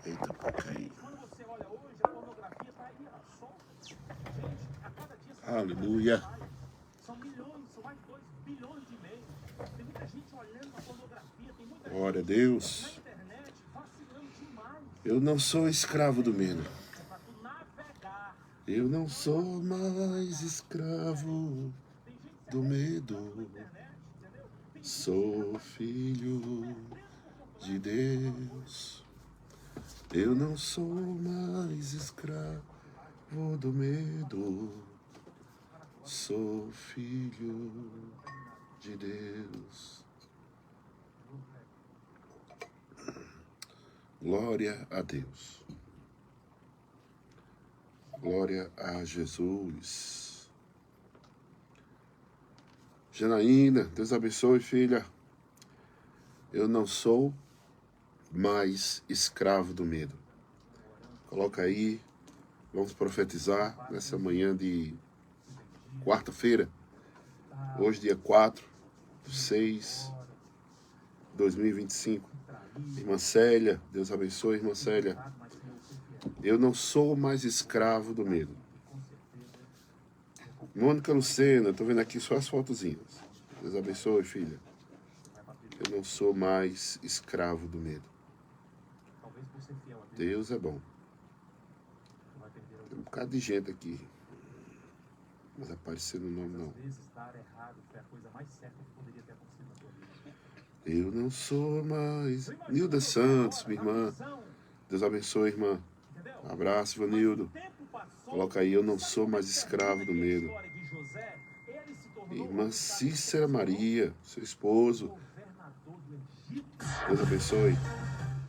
Eita, ok. Aleluia. Glória a Deus. Eu não sou escravo do medo. Eu não sou mais escravo do medo. Sou filho de Deus. Eu não sou mais escravo do medo. Sou filho de Deus. Glória a Deus. Glória a Jesus. Janaína, Deus abençoe, filha. Eu não sou mais escravo do medo. Coloca aí, vamos profetizar nessa manhã de quarta-feira. Hoje, dia 4/6/2025. Irmã Célia, Deus abençoe, irmã Célia. Eu não sou mais escravo do medo. Mônica Lucena, estou vendo aqui só as fotozinhas. Deus abençoe, filha. Eu não sou mais escravo do medo. Deus é bom. Tem um bocado de gente aqui. Mas aparecendo o nome não. Eu não sou mais... Nilda Santos, minha irmã. Deus abençoe, irmã. Um abraço, Vanildo. Coloca aí, eu não sou mais escravo do medo. Irmã Cícera Maria, seu esposo. Deus abençoe.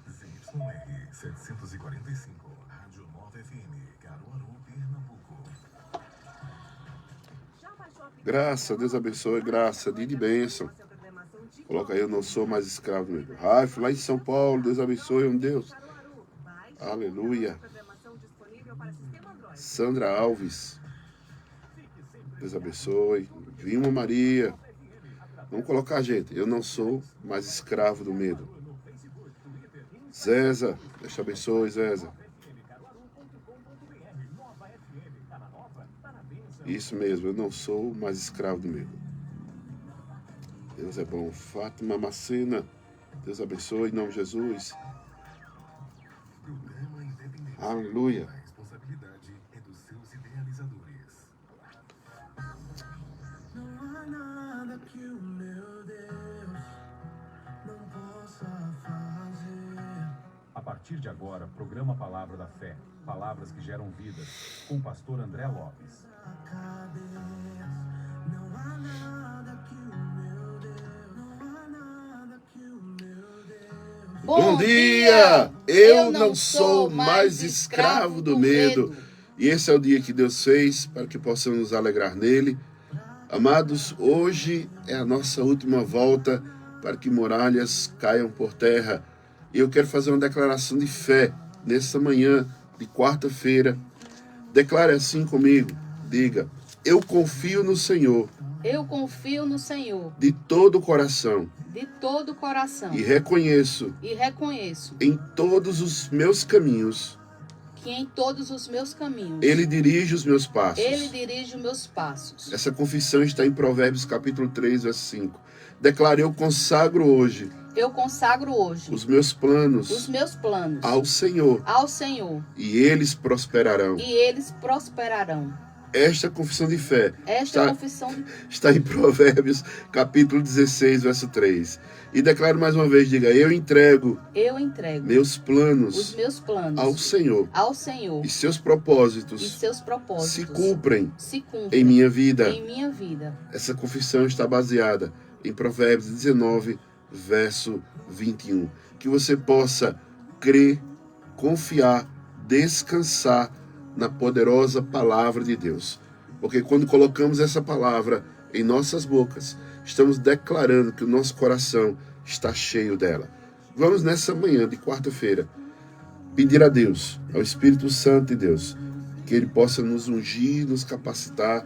ZYR 745, Rádio Nova FM, Caruaru, Pernambuco. Graça, Deus abençoe, graça, dia de bênção. Coloca aí, eu não sou mais escravo do medo. Raif, lá em São Paulo, Deus abençoe, um Deus. Aleluia. Sandra Alves, Deus abençoe. Vilma Maria. Vamos colocar, gente. Eu não sou mais escravo do medo. Zéza, Deus te abençoe, Zéza. Isso mesmo, eu não sou mais escravo do medo. Deus é bom. Fátima Macena, Deus abençoe, em nome de Jesus. Aleluia. A responsabilidade é dos seus idealizadores. Não há nada que o meu Deus não possa fazer. A partir de agora, programa Palavra da Fé. Palavras que geram vidas. Com o pastor André Lopes. Não há nada que o meu Deus, não há nada que o meu Deus. Bom dia! Eu não sou mais escravo do medo. E esse é o dia que Deus fez para que possamos nos alegrar nele. Amados, hoje é a nossa última volta para que muralhas caiam por terra. E eu quero fazer uma declaração de fé nessa manhã de quarta-feira. Declare assim comigo. Diga, eu confio no Senhor. Eu confio no Senhor De todo o coração. de todo o coração E reconheço e reconheço em todos os meus caminhos. que em todos os meus caminhos Ele dirige os meus passos. Ele dirige os meus passos. Essa confissão está em Provérbios capítulo 3, verso 5. Declare, eu consagro hoje Eu consagro hoje os meus planos ao Senhor e eles prosperarão. e eles prosperarão. Esta confissão de fé Esta confissão está em Provérbios capítulo 16, verso 3. E declaro mais uma vez, diga, eu entrego meus os planos planos ao Senhor e seus propósitos se cumprem em minha vida. Essa confissão está baseada em Provérbios 19, verso 21. Que você possa crer, confiar, descansar na poderosa palavra de Deus. Porque quando colocamos essa palavra em nossas bocas, estamos declarando que o nosso coração está cheio dela. Vamos nessa manhã de quarta-feira pedir a Deus, ao Espírito Santo de Deus, que Ele possa nos ungir, nos capacitar,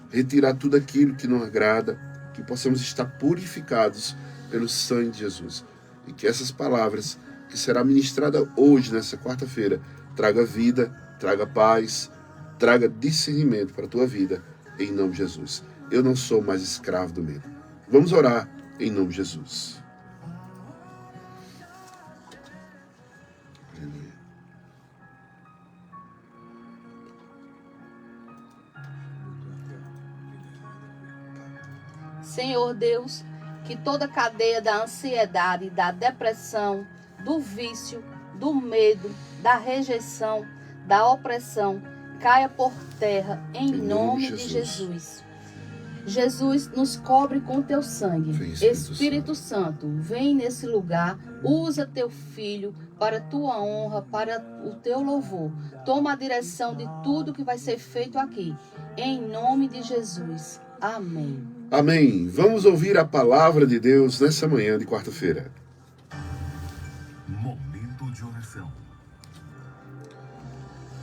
retirar tudo aquilo que não agrada, que possamos estar purificados pelo sangue de Jesus. e que essas palavras que será ministrada hoje, nessa quarta-feira, traga vida, traga paz, traga discernimento para a tua vida, em nome de Jesus. Eu não sou mais escravo do medo. Vamos orar em nome de Jesus. Aleluia. Senhor Deus, que toda cadeia da ansiedade, da depressão, do vício, do medo, da rejeição, da opressão, caia por terra em nome de Jesus. Jesus, nos cobre com teu sangue. Espírito Santo, vem nesse lugar, usa teu filho para a tua honra, para o teu louvor. Toma a direção de tudo que vai ser feito aqui. Em nome de Jesus. Amém. Amém. Vamos ouvir a palavra de Deus nessa manhã de quarta-feira. Momento de oração.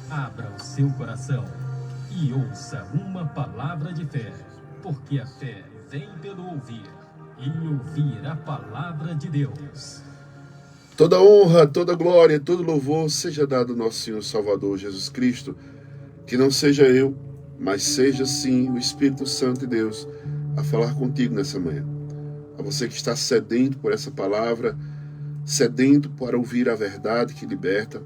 Abra o seu coração e ouça uma palavra de fé, porque a fé vem pelo ouvir, e ouvir a palavra de Deus. Toda honra, toda glória, todo louvor seja dado ao nosso Senhor Salvador Jesus Cristo. Que não seja eu, mas seja sim o Espírito Santo de Deus a falar contigo nessa manhã. A você que está sedento por essa palavra, sedento para ouvir a verdade que liberta.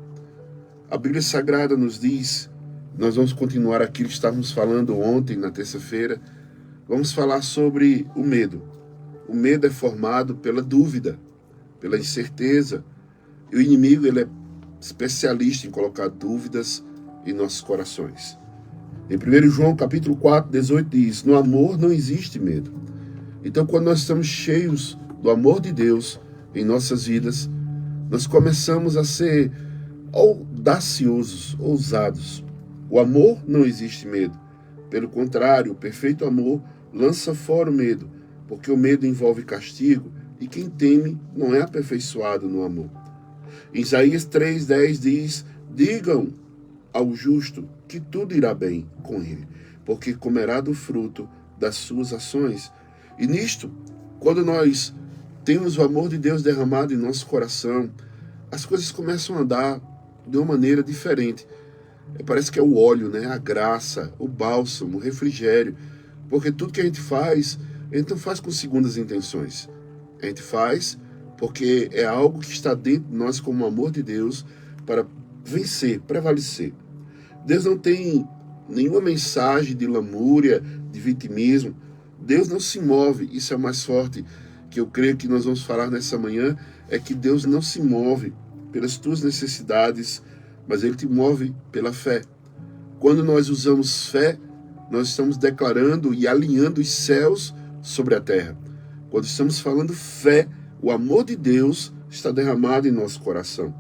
A Bíblia Sagrada nos diz, nós vamos continuar aquilo que estávamos falando ontem, na terça-feira, vamos falar sobre o medo. O medo é formado pela dúvida, pela incerteza, e o inimigo ele é especialista em colocar dúvidas em nossos corações. Em 1 João capítulo 4, 18 diz, no amor não existe medo. Então quando nós estamos cheios do amor de Deus em nossas vidas, nós começamos a ser audaciosos, ousados. O amor não existe medo. Pelo contrário, o perfeito amor lança fora o medo, porque o medo envolve castigo e quem teme não é aperfeiçoado no amor. Em Isaías 3:10 diz, digam ao justo que tudo irá bem com ele, porque comerá do fruto das suas ações. E nisto, quando nós temos o amor de Deus derramado em nosso coração, as coisas começam a andar de uma maneira diferente. Parece que é o óleo, né? A graça, o bálsamo, o refrigério, porque tudo que a gente não faz com segundas intenções. A gente faz porque é algo que está dentro de nós como o amor de Deus para vencer, prevalecer. Deus não tem nenhuma mensagem de lamúria, de vitimismo. Deus não se move, isso é o mais forte que eu creio que nós vamos falar nessa manhã, é que Deus não se move pelas tuas necessidades, mas Ele te move pela fé. Quando nós usamos fé, nós estamos declarando e alinhando os céus sobre a terra. Quando estamos falando fé, o amor de Deus está derramado em nosso coração.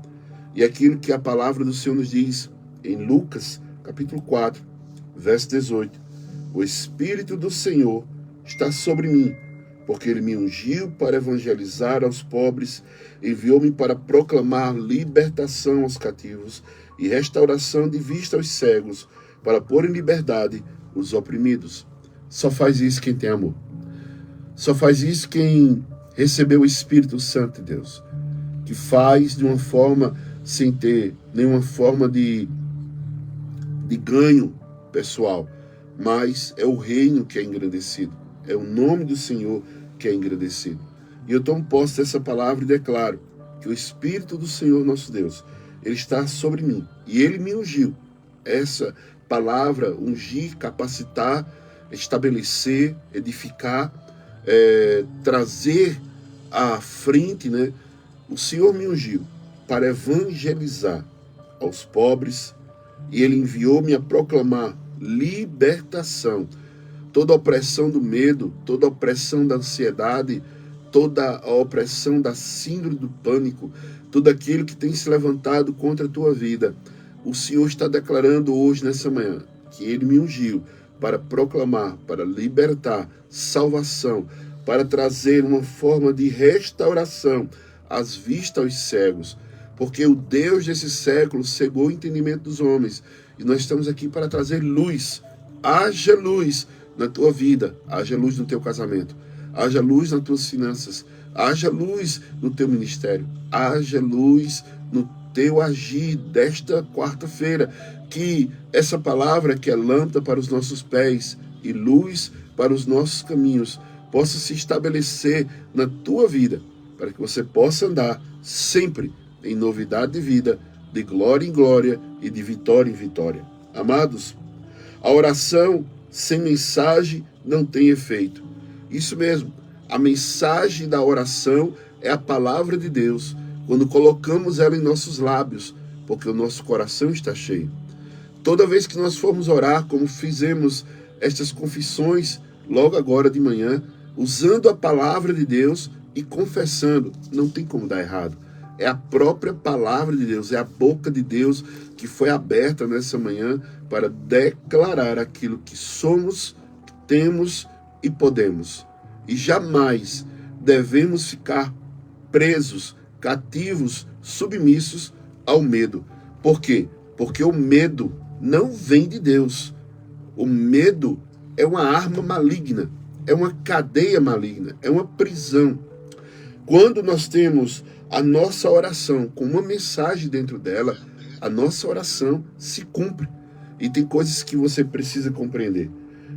E aquilo que a palavra do Senhor nos diz em Lucas, capítulo 4, verso 18. O Espírito do Senhor está sobre mim, porque Ele me ungiu para evangelizar aos pobres, enviou-me para proclamar libertação aos cativos e restauração de vista aos cegos, para pôr em liberdade os oprimidos. Só faz isso quem tem amor. Só faz isso quem recebeu o Espírito Santo de Deus, que faz de uma forma sem ter nenhuma forma de ganho pessoal, mas é o reino que é engrandecido, é o nome do Senhor que é engrandecido. E eu tomo posse dessa palavra e declaro que o Espírito do Senhor nosso Deus, Ele está sobre mim, e Ele me ungiu. Essa palavra, ungir, capacitar, estabelecer, edificar, trazer à frente, né? O Senhor me ungiu para evangelizar aos pobres, e Ele enviou-me a proclamar libertação. Toda a opressão do medo, toda a opressão da ansiedade, toda a opressão da síndrome do pânico, tudo aquilo que tem se levantado contra a tua vida. O Senhor está declarando hoje, nessa manhã, que Ele me ungiu para proclamar, para libertar, salvação, para trazer uma forma de restauração às vistas aos cegos. Porque o Deus desse século cegou o entendimento dos homens. E nós estamos aqui para trazer luz. Haja luz na tua vida. Haja luz no teu casamento. Haja luz nas tuas finanças. haja luz no teu ministério, haja luz no teu agir desta quarta-feira, que essa palavra que é lâmpada para os nossos pés e luz para os nossos caminhos, possa se estabelecer na tua vida, para que você possa andar sempre em novidade de vida, de glória em glória e de vitória em vitória. Amados, a oração sem mensagem não tem efeito. Isso mesmo, a mensagem da oração é a palavra de Deus, quando colocamos ela em nossos lábios, porque o nosso coração está cheio. Toda vez que nós formos orar, como fizemos estas confissões logo agora de manhã, usando a palavra de Deus e confessando, não tem como dar errado. É a própria palavra de Deus, é a boca de Deus que foi aberta nessa manhã para declarar aquilo que somos, temos e podemos. E jamais devemos ficar presos, cativos, submissos ao medo. Por quê? Porque o medo não vem de Deus. O medo é uma arma maligna, é uma cadeia maligna, é uma prisão. Quando nós temos a nossa oração com uma mensagem dentro dela, a nossa oração se cumpre. E tem coisas que você precisa compreender.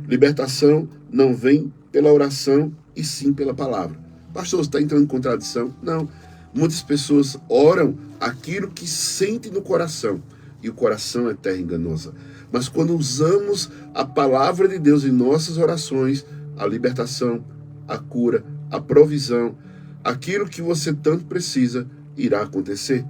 Libertação não vem pela oração e sim pela palavra. Pastor, você está entrando em contradição? Não. Muitas pessoas oram aquilo que sentem no coração. E o coração é terra enganosa. Mas quando usamos a palavra de Deus em nossas orações, a libertação, a cura, a provisão, aquilo que você tanto precisa, irá acontecer.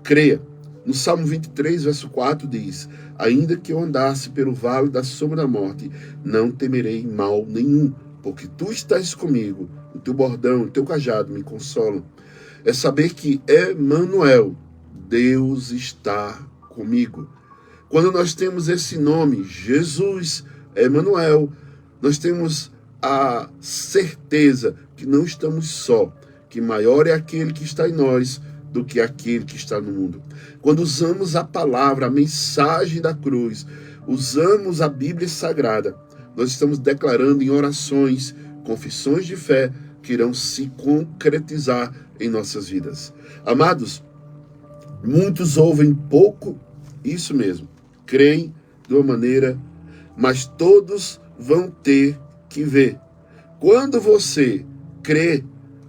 Creia. No Salmo 23, verso 4 diz: ainda que eu andasse pelo vale da sombra da morte, não temerei mal nenhum, porque tu estás comigo, o teu bordão, o teu cajado me consolam. É saber que Emanuel, Deus está comigo. Quando nós temos esse nome, Jesus, Emanuel, nós temos a certeza que não estamos só, que maior é aquele que está em nós do que aquele que está no mundo. Quando usamos a palavra, a mensagem da cruz, usamos a Bíblia Sagrada, nós estamos declarando em orações, confissões de fé, que irão se concretizar em nossas vidas. Amados, muitos ouvem pouco, isso mesmo, creem de uma maneira, mas todos vão ter que ver. Quando você crê,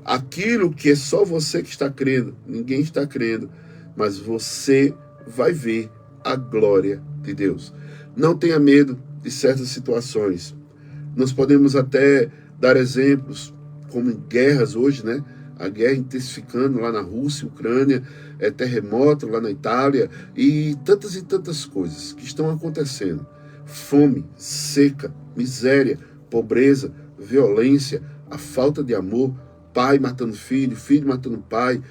aquilo que é só você que está crendo, ninguém está crendo, mas você vai ver a glória de Deus. Não tenha medo de certas situações. Nós podemos até dar exemplos, como em guerras hoje, né? A guerra intensificando lá na Rússia, Ucrânia, terremoto lá na Itália e tantas coisas que estão acontecendo. Fome, seca, miséria, pobreza, violência, a falta de amor, pai matando filho, filho matando pai,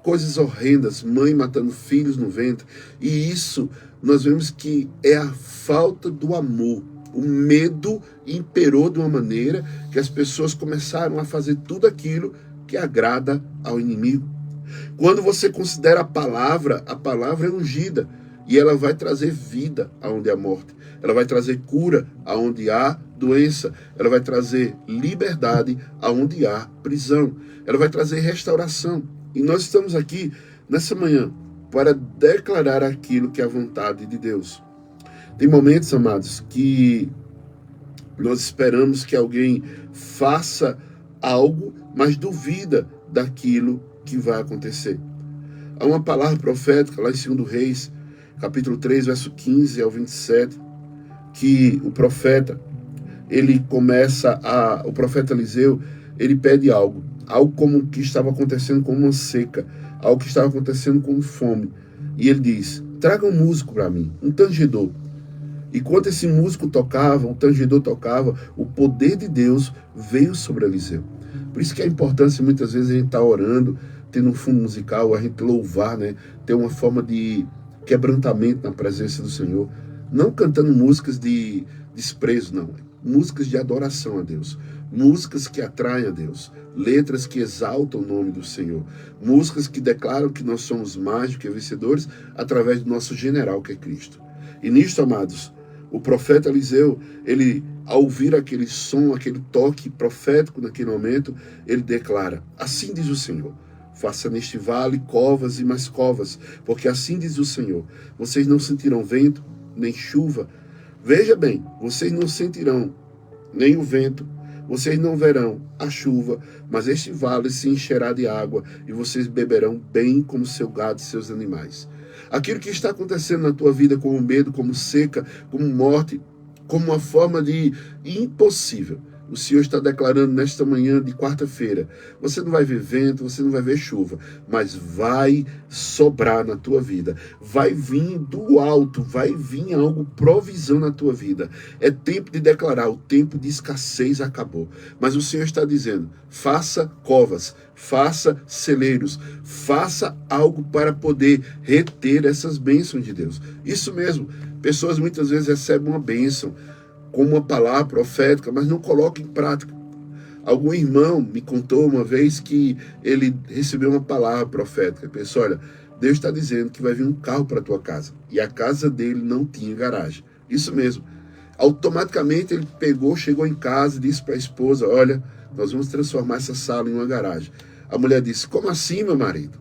coisas horrendas, mãe matando filhos no ventre. E isso nós vemos que é a falta do amor. O medo imperou de uma maneira que as pessoas começaram a fazer tudo aquilo que agrada ao inimigo. Quando você considera a palavra é ungida e ela vai trazer vida aonde há morte. Ela vai trazer cura aonde há doença. Ela vai trazer liberdade aonde há prisão. Ela vai trazer restauração. E nós estamos aqui nessa manhã para declarar aquilo que é a vontade de Deus. Tem momentos, amados, que nós esperamos que alguém faça algo, mas duvida daquilo que vai acontecer. Há uma palavra profética lá em 2 Reis, capítulo 3, verso 15 ao 27, que o profeta, o profeta Eliseu, ele pede algo como que estava acontecendo com uma seca, algo que estava acontecendo com fome. E ele diz: traga um músico para mim, um tangedor. E quando esse músico tocava, o tangedor tocava, o poder de Deus veio sobre Eliseu. Por isso que a importância, muitas vezes, a gente estar orando, tendo um fundo musical, a gente louvar, né? Ter uma forma de quebrantamento na presença do Senhor. Não cantando músicas de desprezo, não. Músicas de adoração a Deus. Músicas que atraem a Deus. Letras que exaltam o nome do Senhor. Músicas que declaram que nós somos mais do que vencedores através do nosso general, que é Cristo. E nisto, amados, O profeta Eliseu, ele, ao ouvir aquele som, aquele toque profético naquele momento, ele declara: assim diz o Senhor, faça neste vale covas e mais covas, porque assim diz o Senhor, vocês não sentirão vento, nem chuva. Veja bem, vocês não sentirão nem o vento, vocês não verão a chuva, mas este vale se encherá de água, e vocês beberão bem como seu gado e seus animais. Aquilo que está acontecendo na tua vida como medo, como seca, como morte, como uma forma de impossível, o Senhor está declarando nesta manhã de quarta-feira: você não vai ver vento, você não vai ver chuva, mas vai sobrar na tua vida. Vai vir do alto, vai vir algo, provisão na tua vida. É tempo de declarar, o tempo de escassez acabou. Mas o Senhor está dizendo: faça covas, faça celeiros, faça algo para poder reter essas bênçãos de Deus. Isso mesmo, pessoas muitas vezes recebem uma bênção como uma palavra profética, mas não coloca em prática. Algum irmão me contou uma vez que ele recebeu uma palavra profética. Ele pensou: olha, Deus está dizendo que vai vir um carro para a tua casa. E a casa dele não tinha garagem. Isso mesmo. Automaticamente ele pegou, chegou em casa e disse para a esposa: olha, nós vamos transformar essa sala em uma garagem. A mulher disse: como assim, meu marido?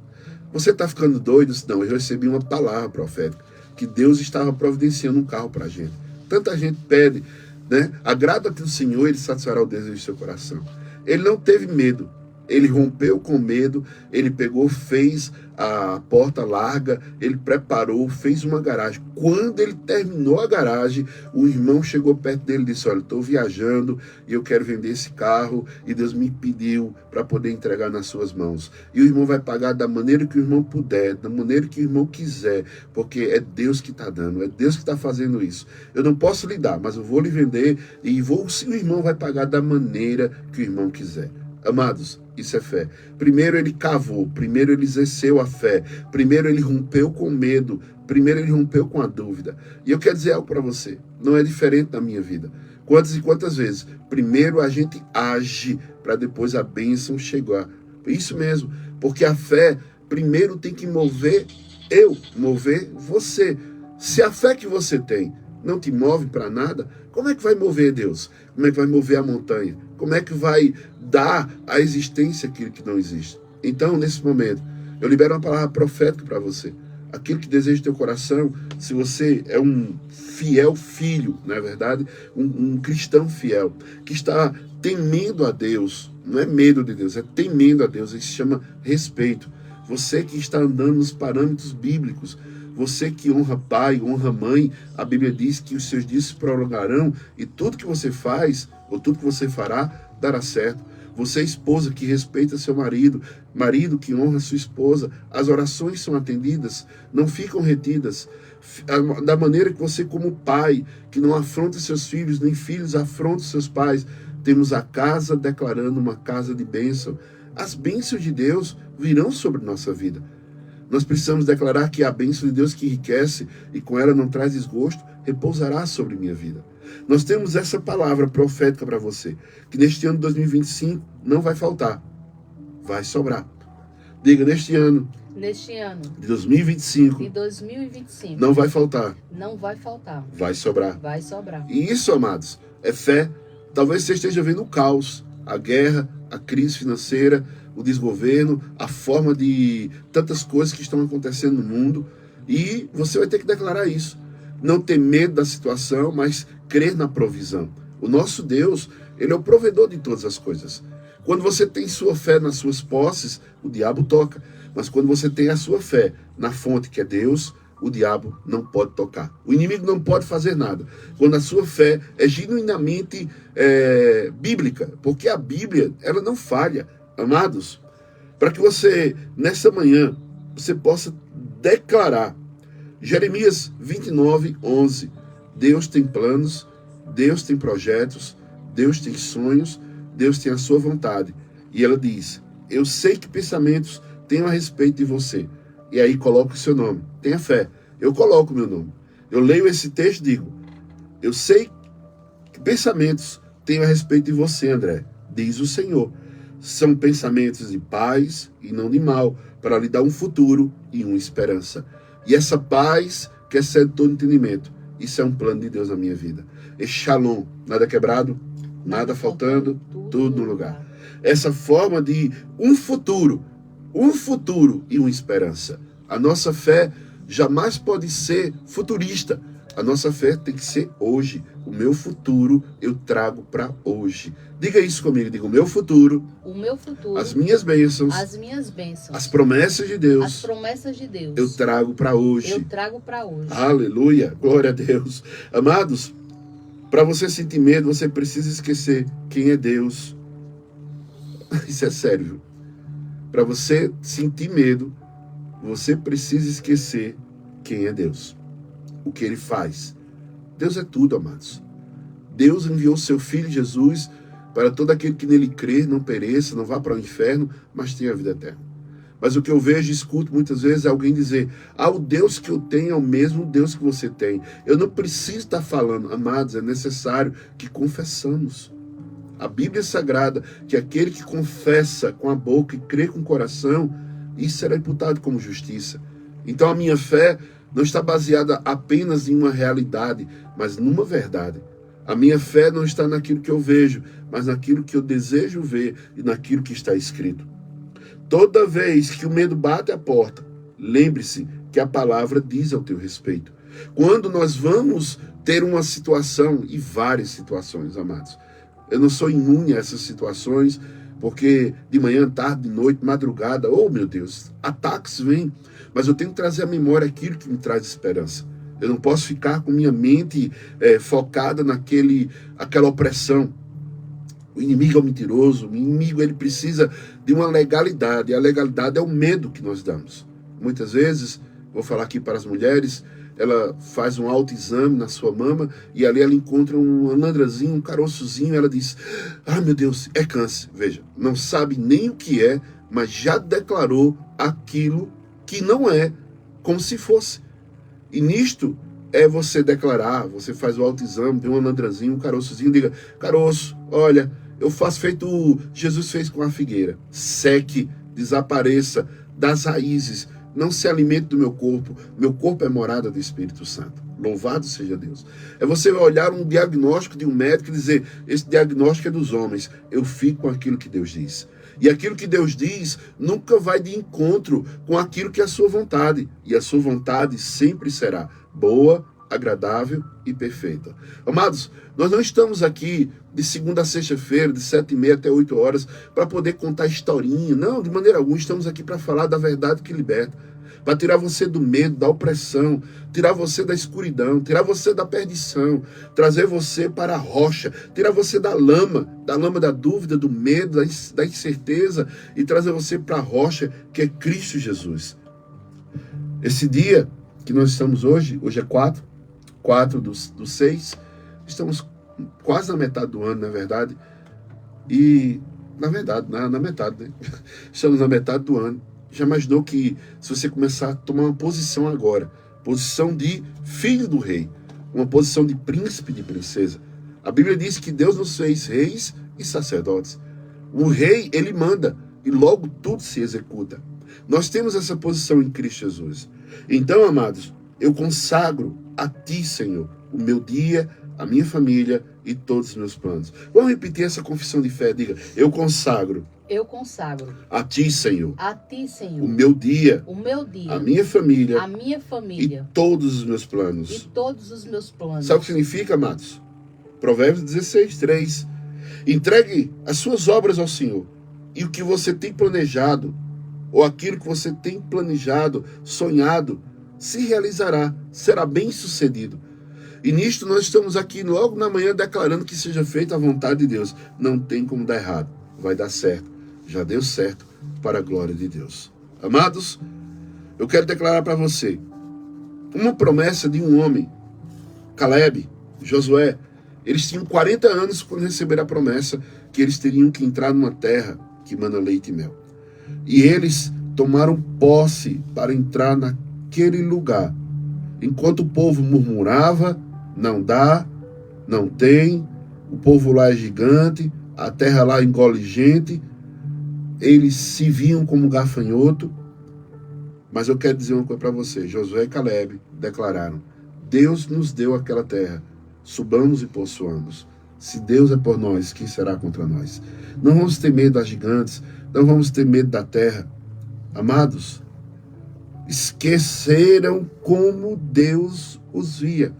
Você está ficando doido? Não, eu recebi uma palavra profética, que Deus estava providenciando um carro para a gente. Tanta gente pede, né? Agrada-te do Senhor, Ele satisfará o desejo do seu coração. Ele não teve medo, ele rompeu com medo, ele pegou, fez a porta larga, ele preparou, fez uma garagem. Quando ele terminou a garagem, o irmão chegou perto dele e disse: olha, estou viajando e eu quero vender esse carro e Deus me pediu para poder entregar nas suas mãos. E o irmão vai pagar da maneira que o irmão puder, da maneira que o irmão quiser, porque é Deus que está dando, é Deus que está fazendo isso. Eu não posso lhe dar, mas eu vou lhe vender e o irmão vai pagar da maneira que o irmão quiser. Amados, isso é fé. Primeiro ele cavou, primeiro ele exerceu a fé, primeiro ele rompeu com medo, primeiro ele rompeu com a dúvida. E eu quero dizer algo para você, não é diferente na minha vida. Quantas e quantas vezes? Primeiro a gente age para depois a bênção chegar. Isso mesmo, porque a fé primeiro tem que mover você. Se a fé que você tem não te move para nada, como é que vai mover Deus? Como é que vai mover a montanha? Como é que vai dar a existência aquilo que não existe? Então, nesse momento, eu libero uma palavra profética para você. Aquilo que deseja teu coração, se você é um fiel filho, não é verdade? Um cristão fiel, que está temendo a Deus, não é medo de Deus, é temendo a Deus, isso se chama respeito. Você que está andando nos parâmetros bíblicos, você que honra pai, honra mãe, a Bíblia diz que os seus dias se prolongarão e tudo que você faz, ou tudo que você fará, dará certo. Você, esposa, que respeita seu marido, marido que honra sua esposa, as orações são atendidas, não ficam retidas. Da maneira que você, como pai, que não afronta seus filhos, nem filhos afrontam seus pais, temos a casa declarando uma casa de bênção. As bênçãos de Deus virão sobre nossa vida. Nós precisamos declarar que a bênção de Deus que enriquece e com ela não traz desgosto, repousará sobre minha vida. Nós temos essa palavra profética para você, que neste ano de 2025 não vai faltar, vai sobrar. Diga, neste ano de 2025, não vai faltar, vai sobrar. E isso, amados, é fé. Talvez você esteja vendo o caos, a guerra, a crise financeira, o desgoverno, a forma de tantas coisas que estão acontecendo no mundo, e você vai ter que declarar isso. Não ter medo da situação, mas crer na provisão. O nosso Deus, Ele é o provedor de todas as coisas. Quando você tem sua fé nas suas posses, o diabo toca. Mas quando você tem a sua fé na fonte que é Deus, o diabo não pode tocar. O inimigo não pode fazer nada. Quando a sua fé é genuinamente bíblica, porque a Bíblia, ela não falha. Amados, para que você, nessa manhã, você possa declarar Jeremias 29:11. Deus tem planos, Deus tem projetos, Deus tem sonhos, Deus tem a sua vontade. E ela diz: eu sei que pensamentos tenho a respeito de você. E aí coloca o seu nome. Tenha fé. Eu coloco o meu nome. Eu leio esse texto e digo: eu sei que pensamentos tenho a respeito de você, André. Diz o Senhor. São pensamentos de paz e não de mal, para lhe dar um futuro e uma esperança. E essa paz que excede todo entendimento Isso é um plano de Deus na minha vida. Esse shalom, nada quebrado, nada faltando, tudo no lugar. Essa forma de um futuro e uma esperança. A nossa fé jamais pode ser futurista. A nossa fé tem que ser hoje. O meu futuro eu trago para hoje. Diga isso comigo, diga o meu futuro, as minhas bênçãos, as promessas de Deus, eu trago para hoje. Aleluia, glória a Deus. Amados, para você sentir medo, você precisa esquecer quem é Deus. Isso é sério. Para você sentir medo, você precisa esquecer quem é Deus. O que Ele faz. Deus é tudo, amados. Deus enviou seu Filho Jesus para todo aquele que nele crer, não pereça, não vá para o inferno, mas tenha a vida eterna. Mas o que eu vejo e escuto muitas vezes é alguém dizer: o Deus que eu tenho é o mesmo Deus que você tem. Eu não preciso estar falando. Amados, é necessário que confessamos. A Bíblia é sagrada que aquele que confessa com a boca e crê com o coração, isso será imputado como justiça. Então a minha fé não está baseada apenas em uma realidade, mas numa verdade. A minha fé não está naquilo que eu vejo, mas naquilo que eu desejo ver e naquilo que está escrito. Toda vez que o medo bate à porta, lembre-se que a palavra diz ao teu respeito. Quando nós vamos ter uma situação, e várias situações, amados, eu não sou imune a essas situações, porque de manhã, tarde, de noite, madrugada, oh meu Deus, ataques vêm, mas eu tenho que trazer à memória aquilo que me traz esperança. Eu não posso ficar com minha mente focada aquela opressão. O inimigo é o mentiroso, o inimigo ele precisa de uma legalidade, e a legalidade é o medo que nós damos. Muitas vezes, vou falar aqui para as mulheres, ela faz um autoexame na sua mama e ali ela encontra um alandrazinho, um caroçozinho, ela diz: meu Deus, é câncer. Veja, não sabe nem o que é, mas já declarou aquilo que não é, como se fosse. E nisto é você declarar, você faz o autoexame, vê um alandrazinho, um caroçozinho, diga: caroço, olha, eu faço feito Jesus fez com a figueira. Seque, desapareça das raízes. Não se alimente do meu corpo é morada do Espírito Santo. Louvado seja Deus. É você olhar um diagnóstico de um médico e dizer: esse diagnóstico é dos homens, eu fico com aquilo que Deus diz. E aquilo que Deus diz nunca vai de encontro com aquilo que é a sua vontade. E a sua vontade sempre será boa, agradável e perfeita. Amados, nós não estamos aqui de segunda a sexta-feira, de 7h30 até 8 horas, para poder contar historinha. Não, de maneira alguma, estamos aqui para falar da verdade que liberta. Para tirar você do medo, da opressão, tirar você da escuridão, tirar você da perdição, trazer você para a rocha, tirar você da lama da dúvida, do medo, da incerteza, e trazer você para a rocha que é Cristo Jesus. Esse dia que nós estamos hoje é 4 do 6, estamos quase na metade do ano, na verdade, e na metade, né? Estamos na metade do ano. Já imaginou que se você começar a tomar uma posição agora, posição de filho do rei, uma posição de príncipe, de princesa? A Bíblia diz que Deus nos fez reis e sacerdotes. O rei, ele manda, e logo tudo se executa. Nós temos essa posição em Cristo Jesus. Então, amados, eu consagro a Ti, Senhor, o meu dia, a minha família e todos os meus planos. Vamos repetir essa confissão de fé. Diga: eu consagro a Ti, Senhor, o meu dia, a minha família e todos os meus planos. Sabe o que significa, amados? Provérbios 16:3. Entregue as suas obras ao Senhor, e o que você tem planejado, ou aquilo que você tem planejado, sonhado, se realizará, será bem sucedido. E nisto nós estamos aqui logo na manhã declarando que seja feita a vontade de Deus. Não tem como dar errado, vai dar certo. Já deu certo, para a glória de Deus. Amados, eu quero declarar para você uma promessa de um homem, Caleb, Josué. Eles tinham 40 anos quando receberam a promessa que eles teriam que entrar numa terra que mana leite e mel. E eles tomaram posse para entrar naquele lugar. Enquanto o povo murmurava: não dá, não tem, o povo lá é gigante, a terra lá engole gente, eles se viam como gafanhoto. Mas eu quero dizer uma coisa para você: Josué e Caleb declararam: Deus nos deu aquela terra. Subamos e possuamos. Se Deus é por nós, quem será contra nós? Não vamos ter medo das gigantes, não vamos ter medo da terra. Amados, esqueceram como Deus os via.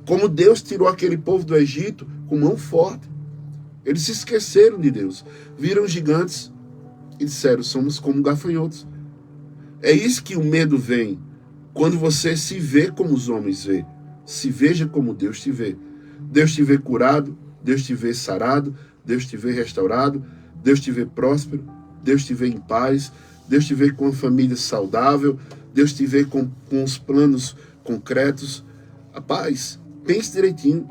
Como Deus tirou aquele povo do Egito com mão forte. Eles se esqueceram de Deus. Viram gigantes e disseram, somos como gafanhotos. É isso que o medo vem. Quando você se vê como os homens vê. Se veja como Deus te vê. Deus te vê curado, Deus te vê sarado, Deus te vê restaurado, Deus te vê próspero, Deus te vê em paz, Deus te vê com uma família saudável, Deus te vê com os planos concretos. Rapaz, pense direitinho.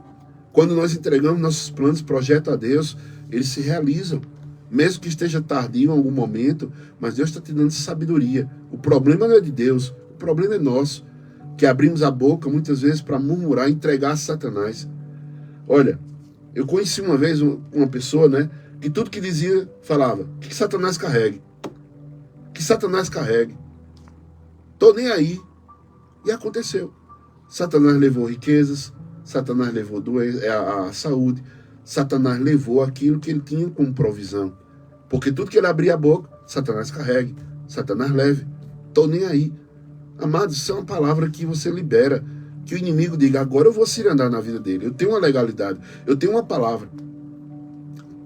Quando nós entregamos nossos planos, projetos a Deus, eles se realizam. Mesmo que esteja tardio em algum momento, mas Deus está te dando sabedoria. O problema não é de Deus, o problema é nosso, que abrimos a boca muitas vezes para murmurar e entregar a Satanás. Olha, eu conheci uma vez uma pessoa, né, que tudo que dizia, falava, que Satanás carregue. Que Satanás carregue. Tô nem aí. E aconteceu. Satanás levou riquezas, Satanás levou a saúde, Satanás levou aquilo que ele tinha como provisão. Porque tudo que ele abria a boca, Satanás carregue, Satanás leve. Tô nem aí. Amados, isso é uma palavra que você libera. Que o inimigo diga, agora eu vou se andar na vida dele. Eu tenho uma legalidade, eu tenho uma palavra.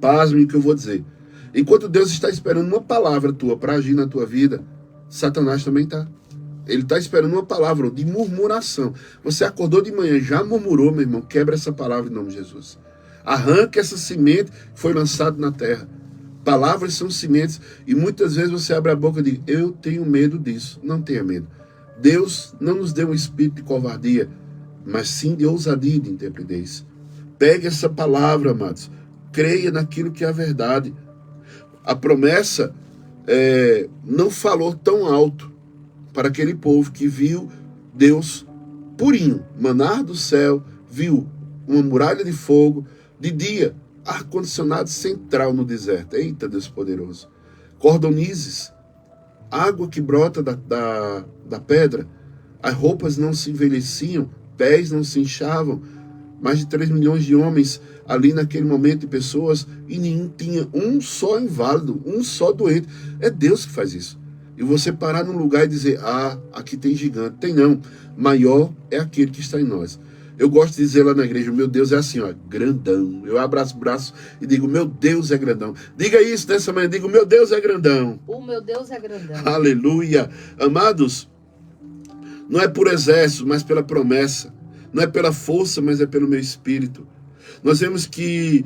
Pasme o que eu vou dizer. Enquanto Deus está esperando uma palavra tua para agir na tua vida, Satanás também está. Ele está esperando uma palavra de murmuração. Você acordou de manhã, já murmurou, meu irmão. Quebra essa palavra em nome de Jesus. Arranca essa semente que foi lançada na terra. Palavras são sementes. E muitas vezes você abre a boca e diz, eu tenho medo disso. Não tenha medo. Deus não nos deu um espírito de covardia, mas sim de ousadia e de intrepidez. Pegue essa palavra, amados. Creia naquilo que é a verdade. A promessa não falou tão alto para aquele povo que viu Deus purinho, manar do céu, viu uma muralha de fogo, de dia, ar-condicionado central no deserto. Eita, Deus poderoso. Cordonizes, água que brota da pedra, as roupas não se envelheciam, pés não se inchavam, mais de 3 milhões de homens ali naquele momento, de pessoas, e nenhum tinha um só inválido, um só doente. É Deus que faz isso. E você parar num lugar e dizer, aqui tem gigante. Tem não. Maior é aquele que está em nós. Eu gosto de dizer lá na igreja, meu Deus é assim, ó, grandão. Eu abraço o braço e digo, meu Deus é grandão. Diga isso nessa manhã, digo, meu Deus é grandão. O meu Deus é grandão. Aleluia. Amados, não é por exército, mas pela promessa. Não é pela força, mas é pelo meu espírito. Nós vemos que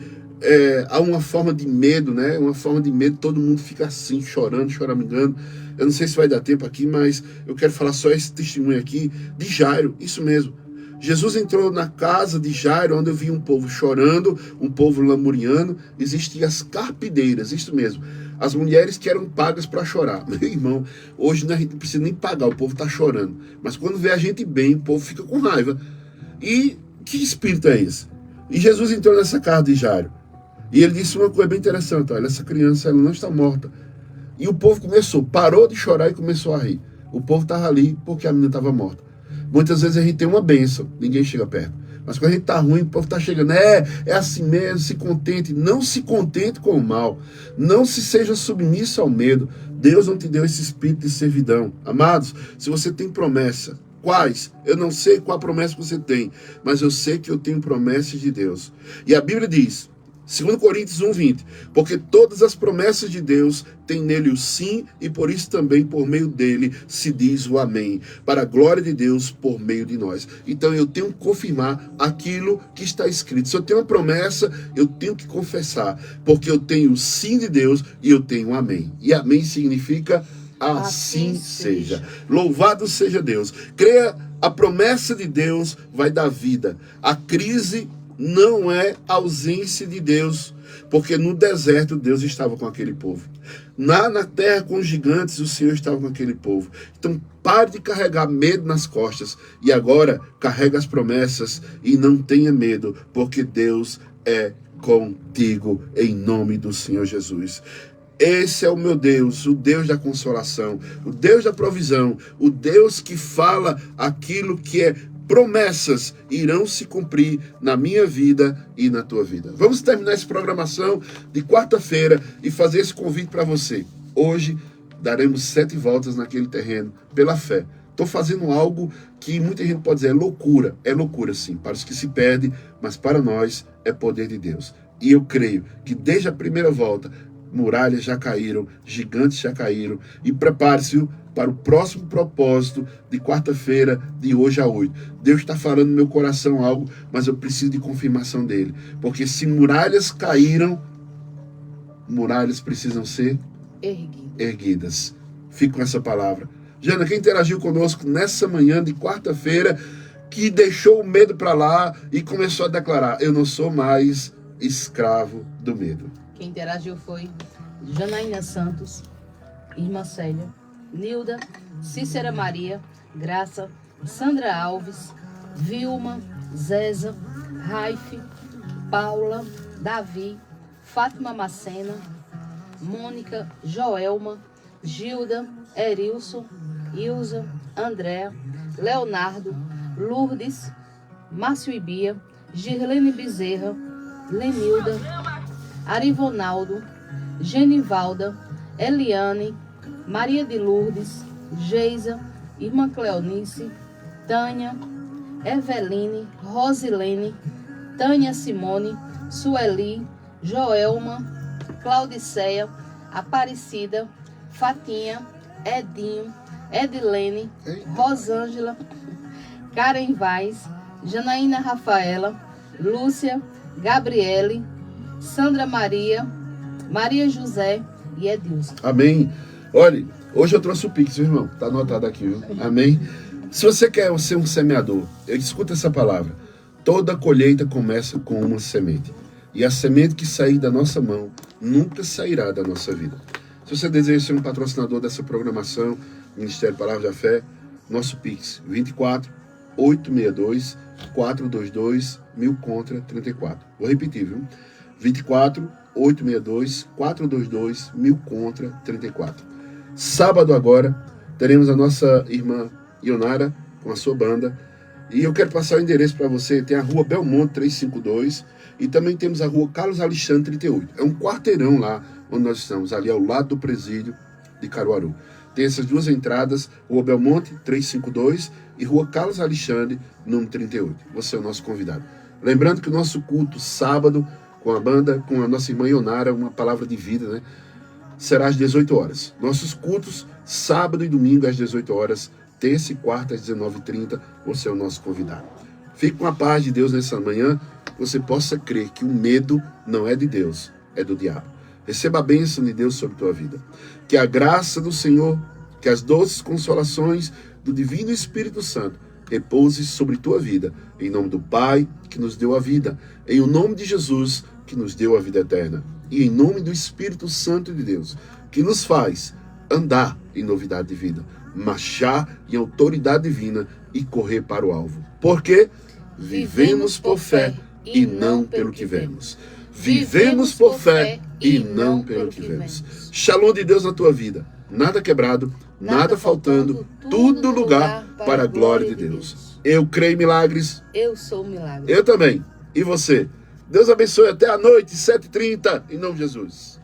há uma forma de medo, né? Uma forma de medo, todo mundo fica assim, chorando, choramingando. Eu não sei se vai dar tempo aqui, mas eu quero falar só esse testemunho aqui de Jairo, isso mesmo. Jesus entrou na casa de Jairo, onde eu vi um povo chorando, um povo lamuriando. Existiam as carpideiras, isso mesmo. As mulheres que eram pagas para chorar. Meu irmão, hoje a gente não precisa nem pagar, o povo está chorando. Mas quando vê a gente bem, o povo fica com raiva. E que espírito é esse? E Jesus entrou nessa casa de Jairo. E ele disse uma coisa bem interessante. Olha, essa criança ela não está morta. E o povo parou de chorar e começou a rir. O povo estava ali porque a menina estava morta. Muitas vezes a gente tem uma bênção, ninguém chega perto. Mas quando a gente está ruim, o povo está chegando. É assim mesmo, se contente. Não se contente com o mal. Não se seja submisso ao medo. Deus não te deu esse espírito de servidão. Amados, se você tem promessa, quais? Eu não sei qual a promessa que você tem, mas eu sei que eu tenho promessas de Deus. E a Bíblia diz, 2 Coríntios 1:20, porque todas as promessas de Deus têm nele o sim, e por isso também por meio dele se diz o amém, para a glória de Deus por meio de nós. Então eu tenho que confirmar aquilo que está escrito. Se eu tenho uma promessa, eu tenho que confessar, porque eu tenho o sim de Deus e eu tenho o amém. E amém significa assim seja. Louvado seja Deus. Creia, a promessa de Deus vai dar vida. A crise não é ausência de Deus, porque no deserto Deus estava com aquele povo. Na terra com os gigantes, o Senhor estava com aquele povo. Então pare de carregar medo nas costas e agora carrega as promessas e não tenha medo, porque Deus é contigo em nome do Senhor Jesus. Esse é o meu Deus, o Deus da consolação, o Deus da provisão, o Deus que fala aquilo que é promessas irão se cumprir na minha vida e na tua vida. Vamos terminar essa programação de quarta-feira e fazer esse convite para você. Hoje daremos 7 voltas naquele terreno pela fé. Estou fazendo algo que muita gente pode dizer é loucura. É loucura sim, para os que se perdem, mas para nós é poder de Deus. E eu creio que desde a primeira volta, muralhas já caíram, gigantes já caíram. E prepare-se para o próximo propósito de quarta-feira, de hoje a 8. Deus está falando no meu coração algo, mas eu preciso de confirmação dele. Porque se muralhas caíram, muralhas precisam ser erguidas. Fico com essa palavra. Jana, quem interagiu conosco nessa manhã de quarta-feira, que deixou o medo para lá e começou a declarar: eu não sou mais escravo do medo. Quem interagiu foi Janaína Santos, Irmã Célia, Nilda, Cícera Maria, Graça, Sandra Alves, Vilma, Zéza, Raife, Paula, Davi, Fátima Macena, Mônica, Joelma, Gilda, Erilson, Ilza, Andréa, Leonardo, Lourdes, Márcio Ibia, Girlene Bezerra, Lenilda, Arivonaldo, Genivalda, Eliane, Maria de Lourdes, Geisa, Irmã Cleonice, Tânia, Eveline, Rosilene, Tânia Simone, Sueli, Joelma, Claudiceia, Aparecida, Fatinha, Edinho, Edilene, Rosângela, Karen Vaz, Janaína Rafaela, Lúcia, Gabriele, Sandra Maria, Maria José e Edilson. Amém. Olha, hoje eu trouxe o Pix, irmão. Está anotado aqui, viu? Amém. Se você quer ser um semeador, escuta essa palavra. Toda colheita começa com uma semente. E a semente que sair da nossa mão nunca sairá da nossa vida. Se você deseja ser um patrocinador dessa programação, Ministério Palavra da Fé, nosso Pix, 24 862 422 1000 contra 34. Vou repetir, viu? 24 862 422 1000 contra 34. Sábado agora, teremos a nossa irmã Ionara com a sua banda. E eu quero passar o endereço para você. Tem a rua Belmonte 352 e também temos a rua Carlos Alexandre 38. É um quarteirão lá onde nós estamos, ali ao lado do presídio de Caruaru. Tem essas duas entradas, Rua Belmonte 352 e Rua Carlos Alexandre, número 38. Você é o nosso convidado. Lembrando que o nosso culto sábado com a banda, com a nossa irmã Ionara, uma palavra de vida, né? Será às 18 horas. Nossos cultos sábado e domingo às 18 horas, terça e quarta às 19h30, você é o nosso convidado. Fique com a paz de Deus nessa manhã, que você possa crer que o medo não é de Deus, é do diabo. Receba a bênção de Deus sobre a tua vida. Que a graça do Senhor, que as doces consolações do Divino Espírito Santo repouse sobre tua vida. Em nome do Pai, que nos deu a vida. Em o nome de Jesus, que nos deu a vida eterna. E em nome do Espírito Santo de Deus, que nos faz andar em novidade de vida, marchar em autoridade divina e correr para o alvo. Porque vivemos por fé e não pelo que vemos. Vivemos por fé e não pelo que vemos. Shalom de Deus na tua vida. Nada quebrado, nada faltando, tudo lugar para a glória de Deus. Eu creio em milagres. Eu sou um milagre. Eu também. E você? Deus abençoe até a noite, 7h30, em nome de Jesus.